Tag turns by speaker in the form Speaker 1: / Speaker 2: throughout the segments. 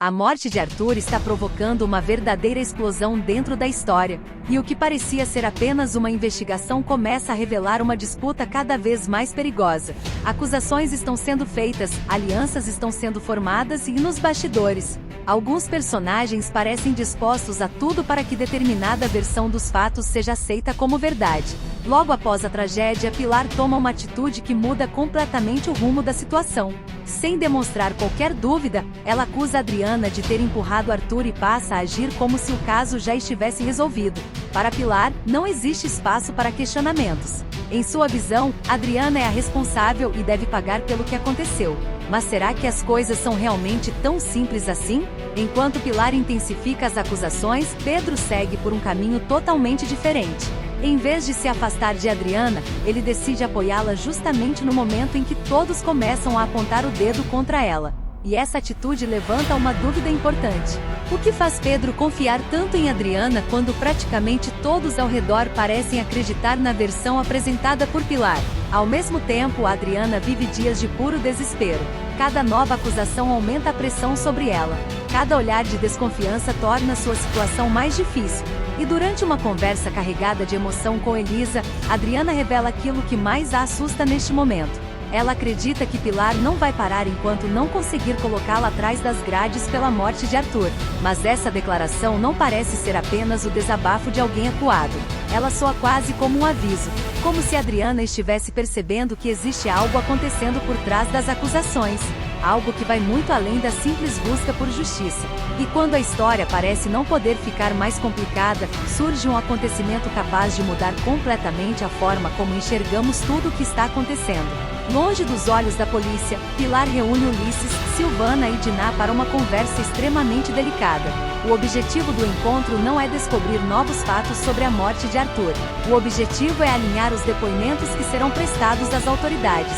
Speaker 1: A morte de Arthur está provocando uma verdadeira explosão dentro da história, e o que parecia ser apenas uma investigação começa a revelar uma disputa cada vez mais perigosa. Acusações estão sendo feitas, alianças estão sendo formadas e nos bastidores, alguns personagens parecem dispostos a tudo para que determinada versão dos fatos seja aceita como verdade. Logo após a tragédia, Pilar toma uma atitude que muda completamente o rumo da situação. Sem demonstrar qualquer dúvida, ela acusa Adriana de ter empurrado Arthur e passa a agir como se o caso já estivesse resolvido. Para Pilar, não existe espaço para questionamentos. Em sua visão, Adriana é a responsável e deve pagar pelo que aconteceu. Mas será que as coisas são realmente tão simples assim? Enquanto Pilar intensifica as acusações, Pedro segue por um caminho totalmente diferente. Em vez de se afastar de Adriana, ele decide apoiá-la justamente no momento em que todos começam a apontar o dedo contra ela. E essa atitude levanta uma dúvida importante. O que faz Pedro confiar tanto em Adriana quando praticamente todos ao redor parecem acreditar na versão apresentada por Pilar? Ao mesmo tempo, Adriana vive dias de puro desespero. Cada nova acusação aumenta a pressão sobre ela. Cada olhar de desconfiança torna sua situação mais difícil. E durante uma conversa carregada de emoção com Elisa, Adriana revela aquilo que mais a assusta neste momento. Ela acredita que Pilar não vai parar enquanto não conseguir colocá-la atrás das grades pela morte de Arthur. Mas essa declaração não parece ser apenas o desabafo de alguém acuado. Ela soa quase como um aviso, como se Adriana estivesse percebendo que existe algo acontecendo por trás das acusações. Algo que vai muito além da simples busca por justiça. E quando a história parece não poder ficar mais complicada, surge um acontecimento capaz de mudar completamente a forma como enxergamos tudo o que está acontecendo. Longe dos olhos da polícia, Pilar reúne Ulisses, Silvana e Diná para uma conversa extremamente delicada. O objetivo do encontro não é descobrir novos fatos sobre a morte de Arthur. O objetivo é alinhar os depoimentos que serão prestados às autoridades.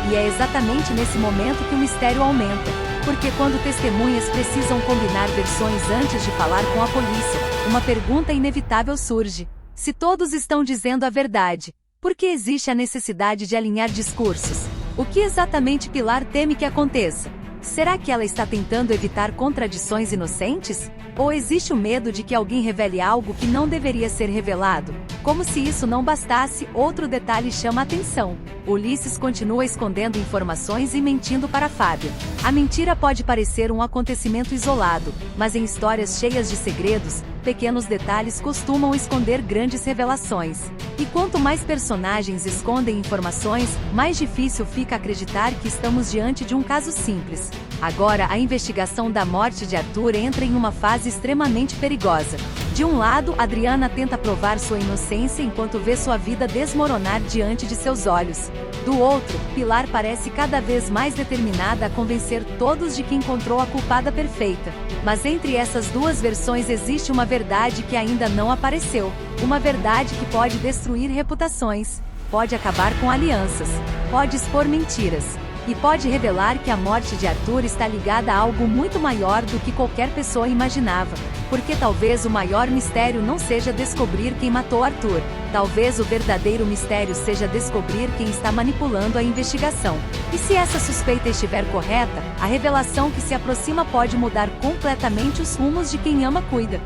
Speaker 1: E é exatamente nesse momento que o mistério aumenta. Porque quando testemunhas precisam combinar versões antes de falar com a polícia, uma pergunta inevitável surge. Se todos estão dizendo a verdade, por que existe a necessidade de alinhar discursos? O que exatamente Pilar teme que aconteça? Será que ela está tentando evitar contradições inocentes? Ou existe o medo de que alguém revele algo que não deveria ser revelado? Como se isso não bastasse, outro detalhe chama a atenção. Ulisses continua escondendo informações e mentindo para Fábio. A mentira pode parecer um acontecimento isolado, mas em histórias cheias de segredos, pequenos detalhes costumam esconder grandes revelações. E quanto mais personagens escondem informações, mais difícil fica acreditar que estamos diante de um caso simples. Agora, a investigação da morte de Arthur entra em uma fase extremamente perigosa. De um lado, Adriana tenta provar sua inocência enquanto vê sua vida desmoronar diante de seus olhos. Do outro, Pilar parece cada vez mais determinada a convencer todos de que encontrou a culpada perfeita. Mas entre essas duas versões existe uma verdade que ainda não apareceu. Uma verdade que pode destruir reputações, pode acabar com alianças, pode expor mentiras. E pode revelar que a morte de Arthur está ligada a algo muito maior do que qualquer pessoa imaginava. Porque talvez o maior mistério não seja descobrir quem matou Arthur. Talvez o verdadeiro mistério seja descobrir quem está manipulando a investigação. E se essa suspeita estiver correta, a revelação que se aproxima pode mudar completamente os rumos de quem ama cuida.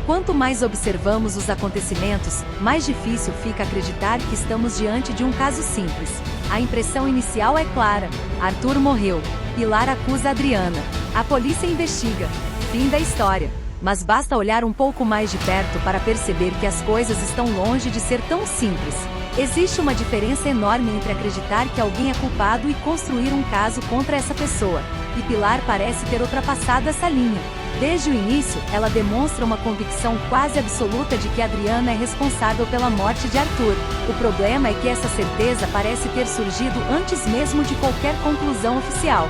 Speaker 1: Quanto mais observamos os acontecimentos, mais difícil fica acreditar que estamos diante de um caso simples. A impressão inicial é clara. Arthur morreu. Pilar acusa Adriana. A polícia investiga. Fim da história. Mas basta olhar um pouco mais de perto para perceber que as coisas estão longe de ser tão simples. Existe uma diferença enorme entre acreditar que alguém é culpado e construir um caso contra essa pessoa. E Pilar parece ter ultrapassado essa linha. Desde o início, ela demonstra uma convicção quase absoluta de que Adriana é responsável pela morte de Arthur. O problema é que essa certeza parece ter surgido antes mesmo de qualquer conclusão oficial.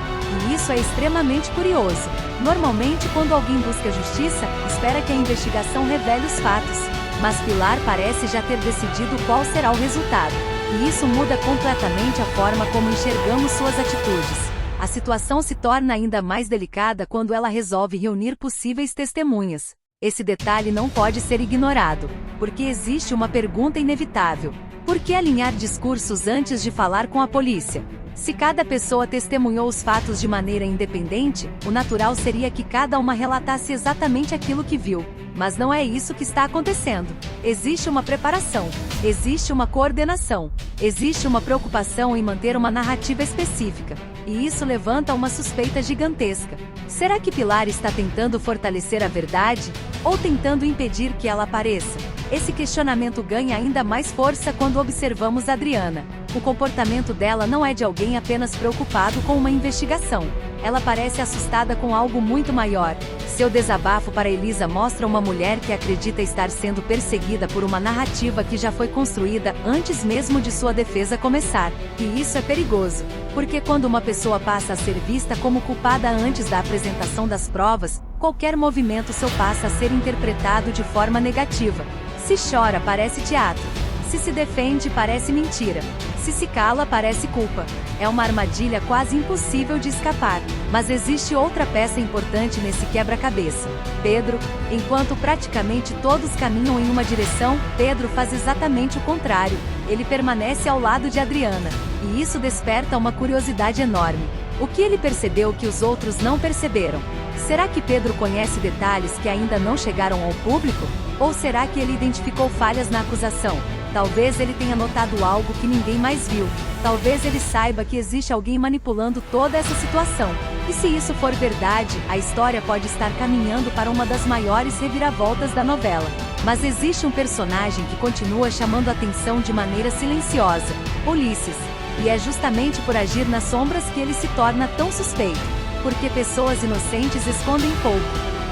Speaker 1: E isso é extremamente curioso. Normalmente, quando alguém busca justiça, espera que a investigação revele os fatos. Mas Pilar parece já ter decidido qual será o resultado. E isso muda completamente a forma como enxergamos suas atitudes. A situação se torna ainda mais delicada quando ela resolve reunir possíveis testemunhas. Esse detalhe não pode ser ignorado, porque existe uma pergunta inevitável. Por que alinhar discursos antes de falar com a polícia? Se cada pessoa testemunhou os fatos de maneira independente, o natural seria que cada uma relatasse exatamente aquilo que viu. Mas não é isso que está acontecendo. Existe uma preparação, existe uma coordenação, existe uma preocupação em manter uma narrativa específica. E isso levanta uma suspeita gigantesca. Será que Pilar está tentando fortalecer a verdade, ou tentando impedir que ela apareça? Esse questionamento ganha ainda mais força quando observamos Adriana. O comportamento dela não é de alguém apenas preocupado com uma investigação. Ela parece assustada com algo muito maior. Seu desabafo para Elisa mostra uma mulher que acredita estar sendo perseguida por uma narrativa que já foi construída antes mesmo de sua defesa começar. E isso é perigoso, porque quando uma pessoa passa a ser vista como culpada antes da apresentação das provas, qualquer movimento seu passa a ser interpretado de forma negativa. Se chora, parece teatro. Se defende, parece mentira. Se cala, parece culpa. É uma armadilha quase impossível de escapar. Mas existe outra peça importante nesse quebra-cabeça. Pedro. Enquanto praticamente todos caminham em uma direção, Pedro faz exatamente o contrário. Ele permanece ao lado de Adriana. E isso desperta uma curiosidade enorme. O que ele percebeu que os outros não perceberam? Será que Pedro conhece detalhes que ainda não chegaram ao público? Ou será que ele identificou falhas na acusação? Talvez ele tenha notado algo que ninguém mais viu. Talvez ele saiba que existe alguém manipulando toda essa situação. E se isso for verdade, a história pode estar caminhando para uma das maiores reviravoltas da novela. Mas existe um personagem que continua chamando a atenção de maneira silenciosa: Ulisses. E é justamente por agir nas sombras que ele se torna tão suspeito. Porque pessoas inocentes escondem pouco.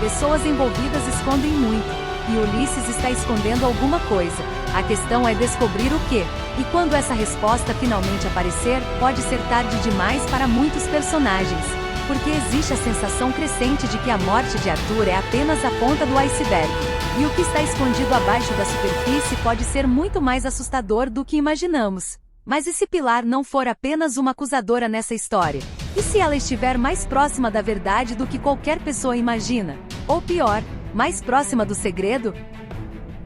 Speaker 1: Pessoas envolvidas escondem muito. E Ulisses está escondendo alguma coisa. A questão é descobrir o quê? E quando essa resposta finalmente aparecer, pode ser tarde demais para muitos personagens. Porque existe a sensação crescente de que a morte de Arthur é apenas a ponta do iceberg. E o que está escondido abaixo da superfície pode ser muito mais assustador do que imaginamos. Mas e se Pilar não for apenas uma acusadora nessa história? E se ela estiver mais próxima da verdade do que qualquer pessoa imagina? Ou pior, mais próxima do segredo?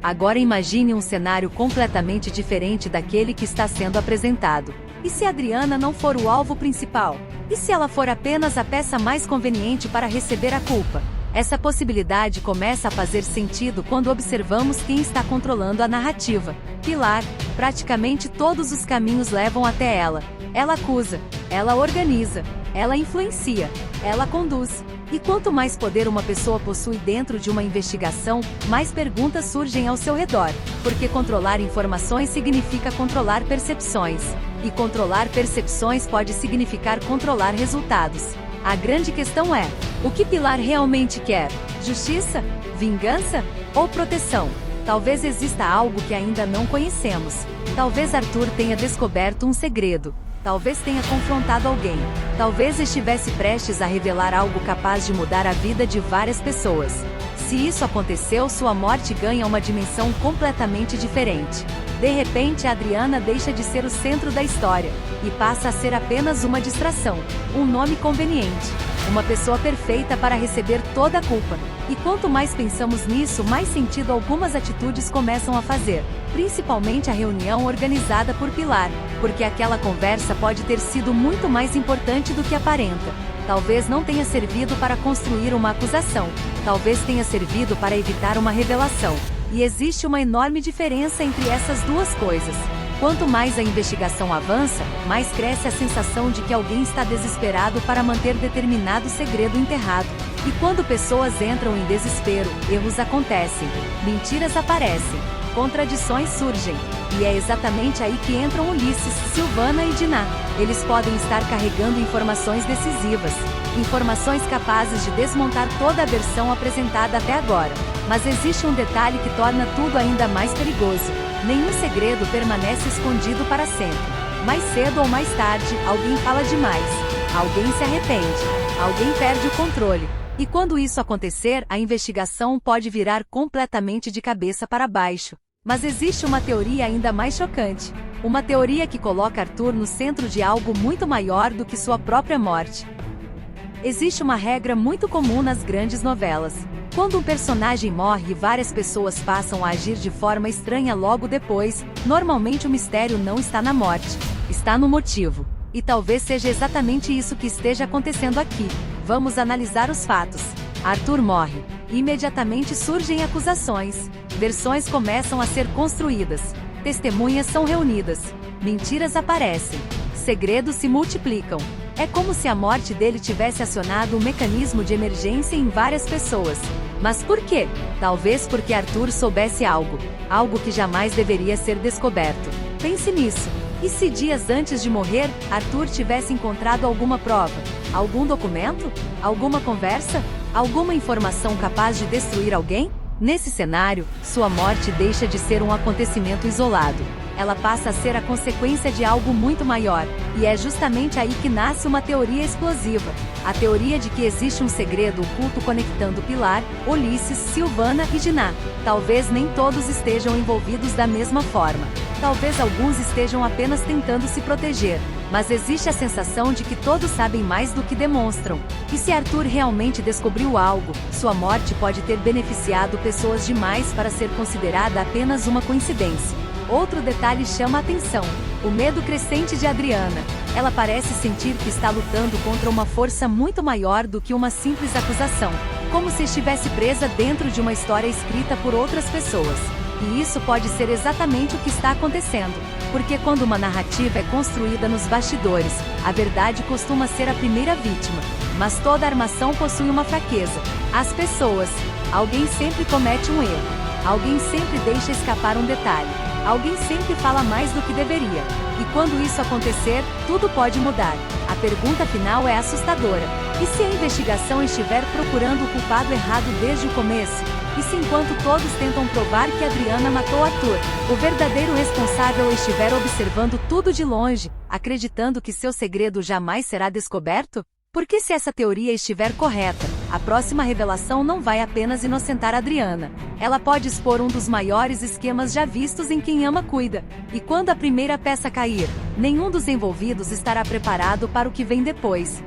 Speaker 1: Agora imagine um cenário completamente diferente daquele que está sendo apresentado. E se Adriana não for o alvo principal? E se ela for apenas a peça mais conveniente para receber a culpa? Essa possibilidade começa a fazer sentido quando observamos quem está controlando a narrativa. Pilar. Praticamente todos os caminhos levam até ela. Ela acusa, ela organiza, ela influencia, ela conduz. E quanto mais poder uma pessoa possui dentro de uma investigação, mais perguntas surgem ao seu redor. Porque controlar informações significa controlar percepções. E controlar percepções pode significar controlar resultados. A grande questão é: o que Pilar realmente quer? Justiça? Vingança? Ou proteção? Talvez exista algo que ainda não conhecemos. Talvez Arthur tenha descoberto um segredo. Talvez tenha confrontado alguém. Talvez estivesse prestes a revelar algo capaz de mudar a vida de várias pessoas. Se isso aconteceu, sua morte ganha uma dimensão completamente diferente. De repente, Adriana deixa de ser o centro da história e passa a ser apenas uma distração, um nome conveniente, uma pessoa perfeita para receber toda a culpa. E quanto mais pensamos nisso, mais sentido algumas atitudes começam a fazer, principalmente a reunião organizada por Pilar, porque aquela conversa pode ter sido muito mais importante do que aparenta. Talvez não tenha servido para construir uma acusação, talvez tenha servido para evitar uma revelação. E existe uma enorme diferença entre essas duas coisas. Quanto mais a investigação avança, mais cresce a sensação de que alguém está desesperado para manter determinado segredo enterrado. E quando pessoas entram em desespero, erros acontecem, mentiras aparecem, contradições surgem. E é exatamente aí que entram Ulisses, Silvana e Diná. Eles podem estar carregando informações decisivas, informações capazes de desmontar toda a versão apresentada até agora. Mas existe um detalhe que torna tudo ainda mais perigoso: nenhum segredo permanece escondido para sempre. Mais cedo ou mais tarde, alguém fala demais, alguém se arrepende, alguém perde o controle. E quando isso acontecer, a investigação pode virar completamente de cabeça para baixo. Mas existe uma teoria ainda mais chocante. Uma teoria que coloca Arthur no centro de algo muito maior do que sua própria morte. Existe uma regra muito comum nas grandes novelas. Quando um personagem morre e várias pessoas passam a agir de forma estranha logo depois, normalmente o mistério não está na morte, está no motivo. E talvez seja exatamente isso que esteja acontecendo aqui. Vamos analisar os fatos. Arthur morre. Imediatamente surgem acusações. Versões começam a ser construídas. Testemunhas são reunidas. Mentiras aparecem. Segredos se multiplicam. É como se a morte dele tivesse acionado um mecanismo de emergência em várias pessoas. Mas por quê? Talvez porque Arthur soubesse algo que jamais deveria ser descoberto. Pense nisso. E se dias antes de morrer, Arthur tivesse encontrado alguma prova? Algum documento? Alguma conversa? Alguma informação capaz de destruir alguém? Nesse cenário, sua morte deixa de ser um acontecimento isolado. Ela passa a ser a consequência de algo muito maior, e é justamente aí que nasce uma teoria explosiva. A teoria de que existe um segredo oculto conectando Pilar, Ulisses, Silvana e Dinah. Talvez nem todos estejam envolvidos da mesma forma. Talvez alguns estejam apenas tentando se proteger. Mas existe a sensação de que todos sabem mais do que demonstram. E se Arthur realmente descobriu algo, sua morte pode ter beneficiado pessoas demais para ser considerada apenas uma coincidência. Outro detalhe chama a atenção: o medo crescente de Adriana. Ela parece sentir que está lutando contra uma força muito maior do que uma simples acusação, como se estivesse presa dentro de uma história escrita por outras pessoas. E isso pode ser exatamente o que está acontecendo, porque quando uma narrativa é construída nos bastidores, a verdade costuma ser a primeira vítima. Mas toda armação possui uma fraqueza: as pessoas. Alguém sempre comete um erro. Alguém sempre deixa escapar um detalhe. Alguém sempre fala mais do que deveria. E quando isso acontecer, tudo pode mudar. A pergunta final é assustadora. E se a investigação estiver procurando o culpado errado desde o começo? E se enquanto todos tentam provar que Adriana matou Arthur, o verdadeiro responsável estiver observando tudo de longe, acreditando que seu segredo jamais será descoberto? Porque se essa teoria estiver correta, a próxima revelação não vai apenas inocentar Adriana. Ela pode expor um dos maiores esquemas já vistos em Quem Ama Cuida. E quando a primeira peça cair, nenhum dos envolvidos estará preparado para o que vem depois.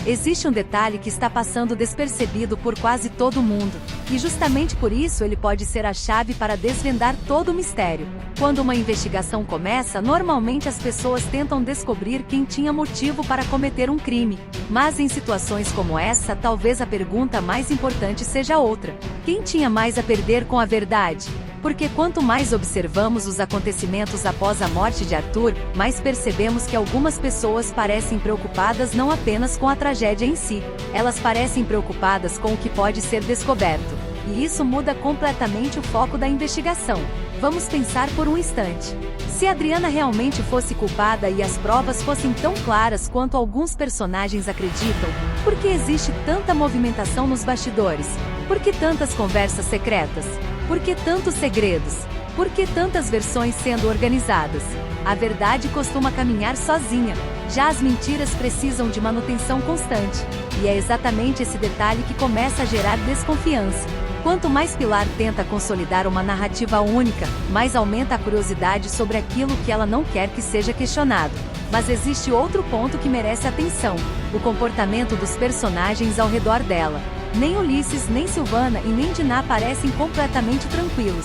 Speaker 1: Existe um detalhe que está passando despercebido por quase todo mundo, e justamente por isso ele pode ser a chave para desvendar todo o mistério. Quando uma investigação começa, normalmente as pessoas tentam descobrir quem tinha motivo para cometer um crime. Mas em situações como essa, talvez a pergunta mais importante seja outra: quem tinha mais a perder com a verdade? Porque quanto mais observamos os acontecimentos após a morte de Arthur, mais percebemos que algumas pessoas parecem preocupadas não apenas com a tragédia em si, elas parecem preocupadas com o que pode ser descoberto. E isso muda completamente o foco da investigação. Vamos pensar por um instante. Se Adriana realmente fosse culpada e as provas fossem tão claras quanto alguns personagens acreditam, por que existe tanta movimentação nos bastidores? Por que tantas conversas secretas? Por que tantos segredos? Por que tantas versões sendo organizadas? A verdade costuma caminhar sozinha, já as mentiras precisam de manutenção constante. E é exatamente esse detalhe que começa a gerar desconfiança. Quanto mais Pilar tenta consolidar uma narrativa única, mais aumenta a curiosidade sobre aquilo que ela não quer que seja questionado. Mas existe outro ponto que merece atenção: o comportamento dos personagens ao redor dela. Nem Ulisses, nem Silvana e nem Dinah parecem completamente tranquilos.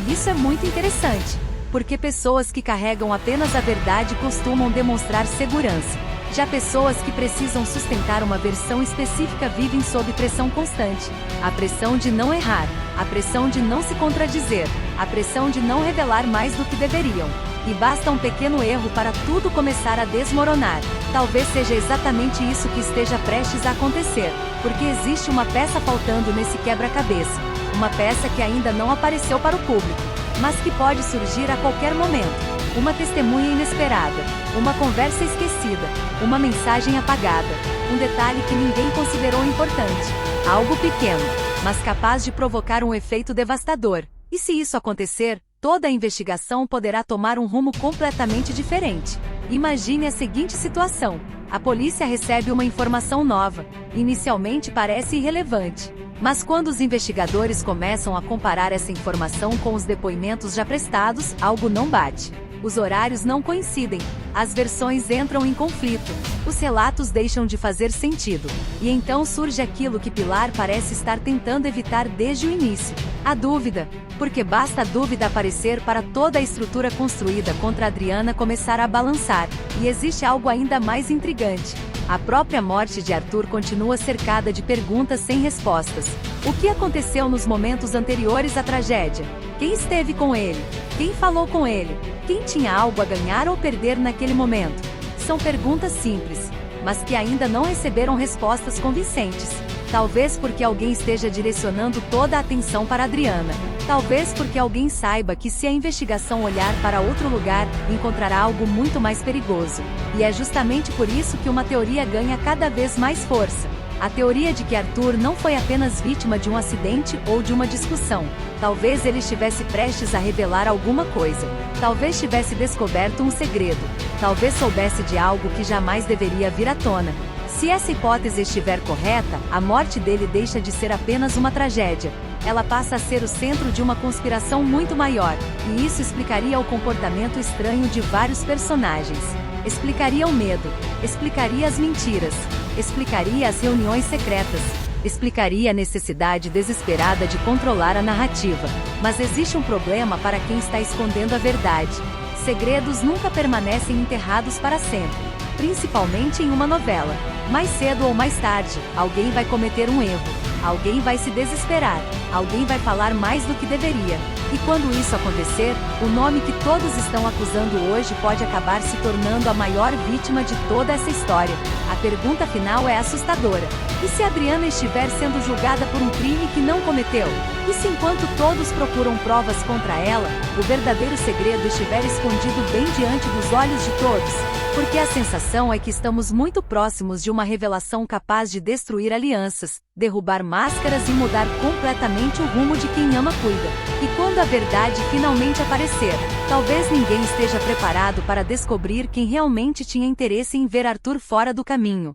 Speaker 1: E isso é muito interessante, porque pessoas que carregam apenas a verdade costumam demonstrar segurança. Já pessoas que precisam sustentar uma versão específica vivem sob pressão constante. A pressão de não errar, a pressão de não se contradizer, a pressão de não revelar mais do que deveriam. E basta um pequeno erro para tudo começar a desmoronar. Talvez seja exatamente isso que esteja prestes a acontecer, porque existe uma peça faltando nesse quebra-cabeça. Uma peça que ainda não apareceu para o público, mas que pode surgir a qualquer momento. Uma testemunha inesperada, uma conversa esquecida, uma mensagem apagada, um detalhe que ninguém considerou importante. Algo pequeno, mas capaz de provocar um efeito devastador. E se isso acontecer, toda a investigação poderá tomar um rumo completamente diferente. Imagine a seguinte situação: a polícia recebe uma informação nova. Inicialmente parece irrelevante. Mas quando os investigadores começam a comparar essa informação com os depoimentos já prestados, algo não bate. Os horários não coincidem, As versões entram em conflito. Os relatos deixam de fazer sentido. E então surge aquilo que Pilar parece estar tentando evitar desde o início: a dúvida. Porque basta a dúvida aparecer para toda a estrutura construída contra Adriana começar a balançar. E existe algo ainda mais intrigante. A própria morte de Arthur continua cercada de perguntas sem respostas. O que aconteceu nos momentos anteriores à tragédia? Quem esteve com ele? Quem falou com ele? Quem tinha algo a ganhar ou perder naquele momento? São perguntas simples, mas que ainda não receberam respostas convincentes. Talvez porque alguém esteja direcionando toda a atenção para Adriana. Talvez porque alguém saiba que se a investigação olhar para outro lugar, encontrará algo muito mais perigoso. E é justamente por isso que uma teoria ganha cada vez mais força. A teoria de que Arthur não foi apenas vítima de um acidente ou de uma discussão. Talvez ele estivesse prestes a revelar alguma coisa. Talvez tivesse descoberto um segredo. Talvez soubesse de algo que jamais deveria vir à tona. Se essa hipótese estiver correta, a morte dele deixa de ser apenas uma tragédia. Ela passa a ser o centro de uma conspiração muito maior, e isso explicaria o comportamento estranho de vários personagens. Explicaria o medo, explicaria as mentiras, explicaria as reuniões secretas, explicaria a necessidade desesperada de controlar a narrativa. Mas existe um problema para quem está escondendo a verdade. Segredos nunca permanecem enterrados para sempre, principalmente em uma novela. Mais cedo ou mais tarde, alguém vai cometer um erro, alguém vai se desesperar, alguém vai falar mais do que deveria. E quando isso acontecer, o nome que todos estão acusando hoje pode acabar se tornando a maior vítima de toda essa história. A pergunta final é assustadora. E se Adriana estiver sendo julgada por um crime que não cometeu? E se enquanto todos procuram provas contra ela, o verdadeiro segredo estiver escondido bem diante dos olhos de todos? Porque a sensação é que estamos muito próximos de uma revelação capaz de destruir alianças, derrubar máscaras e mudar completamente o rumo de quem ama cuida. E quando a verdade finalmente aparecer, talvez ninguém esteja preparado para descobrir quem realmente tinha interesse em ver Arthur fora do caminho.